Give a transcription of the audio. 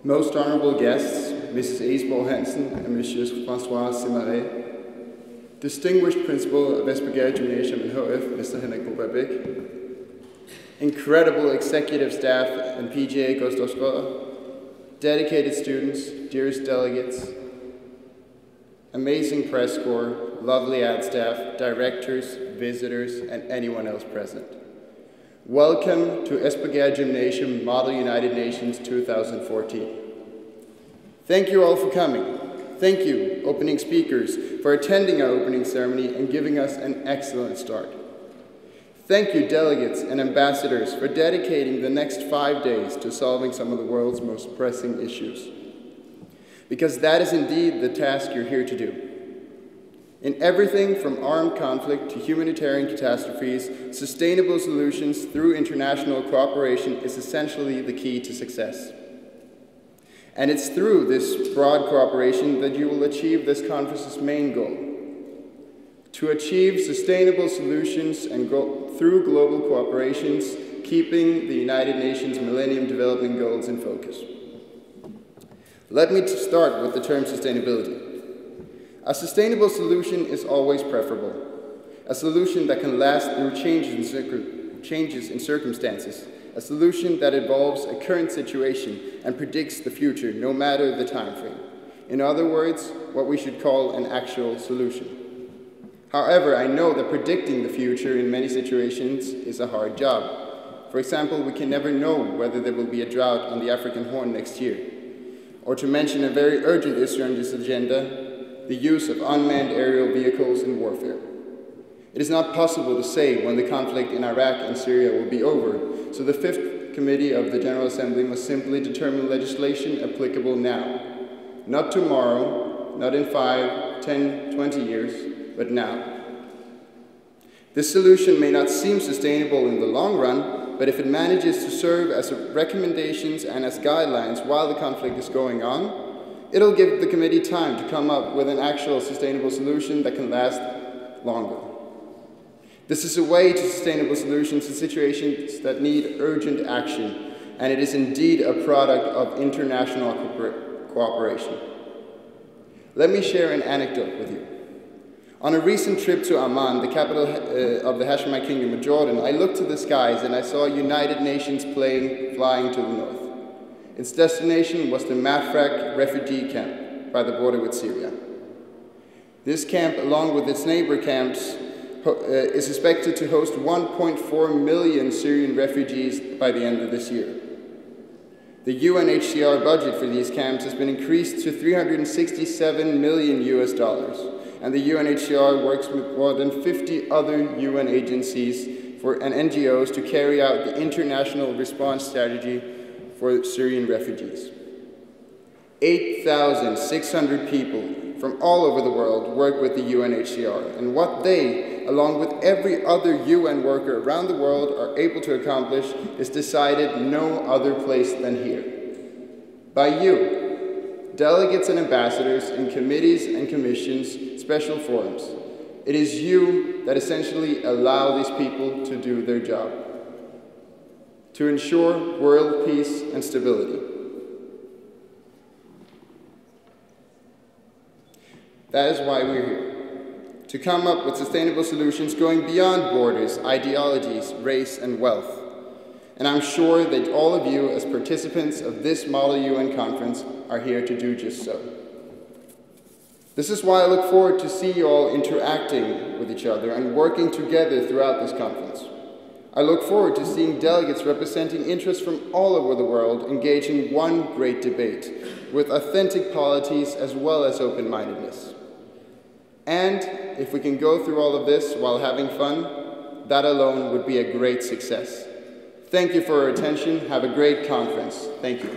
most honorable guests, Mrs. Esborg Hansen and Monsieur François Simaret, distinguished principal of Esbjerg Gymnasium in HF, Mr. Henrik Boberg, incredible executive staff and PGA Gustav Schrøder, dedicated students, dearest delegates, amazing press corps, lovely ad staff, directors, visitors, and anyone else present. Welcome to Esbjerg Gymnasium Model United Nations 2014. Thank you all for coming. Thank you, opening speakers, for attending our opening ceremony and giving us an excellent start. Thank you, delegates and ambassadors, for dedicating the next 5 days to solving some of the world's most pressing issues. Because that is indeed the task you're here to do. In everything from armed conflict to humanitarian catastrophes, sustainable solutions through international cooperation is essentially the key to success. And it's through this broad cooperation that you will achieve this conference's main goal: to achieve sustainable solutions and through global cooperations, keeping the United Nations Millennium Development Goals in focus. Let me start with the term sustainability. A sustainable solution is always preferable. A solution that can last through changes in circumstances. A solution that involves a current situation and predicts the future, no matter the time frame. In other words, what we should call an actual solution. However, I know that predicting the future in many situations is a hard job. For example, we can never know whether there will be a drought on the African Horn next year. Or to mention a very urgent issue on this agenda, the use of unmanned aerial vehicles in warfare. It is not possible to say when the conflict in Iraq and Syria will be over, so the Fifth Committee of the General Assembly must simply determine legislation applicable now. Not tomorrow, not in 5, 10, 20 years, but now. This solution may not seem sustainable in the long run, but if it manages to serve as recommendations and as guidelines while the conflict is going on, it'll give the committee time to come up with an actual sustainable solution that can last longer. This is a way to sustainable solutions in situations that need urgent action, and it is indeed a product of international cooperation. Let me share an anecdote with you. On a recent trip to Amman, the capital of the Hashemite Kingdom of Jordan, I looked to the skies and I saw a United Nations plane flying to the north. Its destination was the Mafraq refugee camp by the border with Syria. This camp, along with its neighbor camps, is expected to host 1.4 million Syrian refugees by the end of this year. The UNHCR budget for these camps has been increased to $367 million US, and the UNHCR works with more than 50 other UN agencies and NGOs to carry out the international response strategy for Syrian refugees. 8,600 people from all over the world work with the UNHCR, and what they, along with every other UN worker around the world, are able to accomplish is decided no other place than here. By you, delegates and ambassadors in committees and commissions, special forums. It is you that essentially allow these people to do their job, to ensure world peace and stability. That is why we're here, to come up with sustainable solutions going beyond borders, ideologies, race, and wealth. And I'm sure that all of you, as participants of this Model UN conference, are here to do just so. This is why I look forward to see you all interacting with each other and working together throughout this conference. I look forward to seeing delegates representing interests from all over the world engage in one great debate with authentic polities as well as open-mindedness. And if we can go through all of this while having fun, that alone would be a great success. Thank you for your attention. Have a great conference. Thank you.